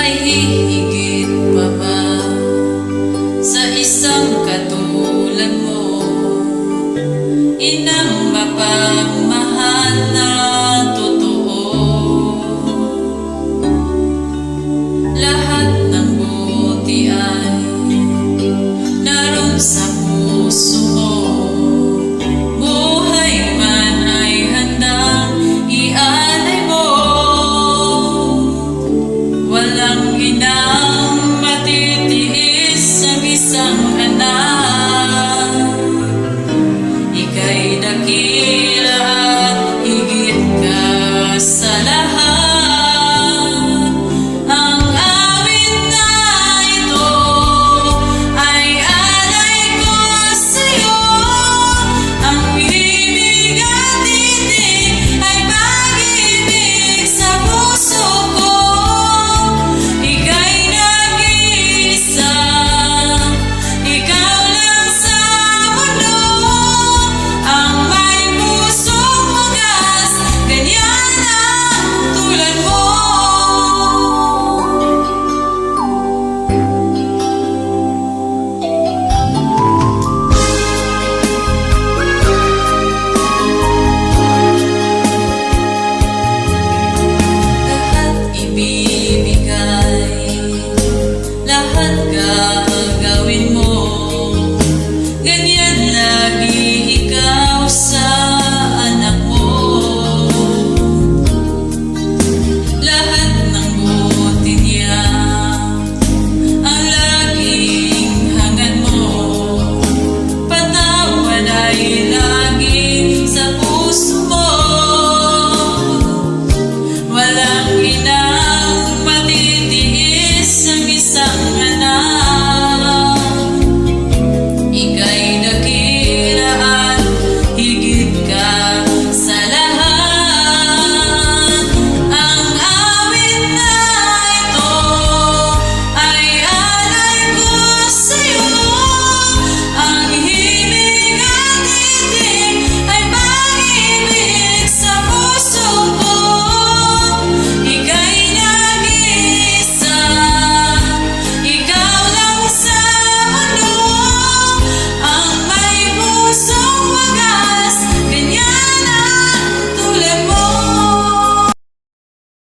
May hihigit pa ba sa isang katulad mo? Inang mapagmahal na totoo. Lahat ng buti ay naroon sa puso mo. Buhay man ay handang ialay mo. Walang ginang matitira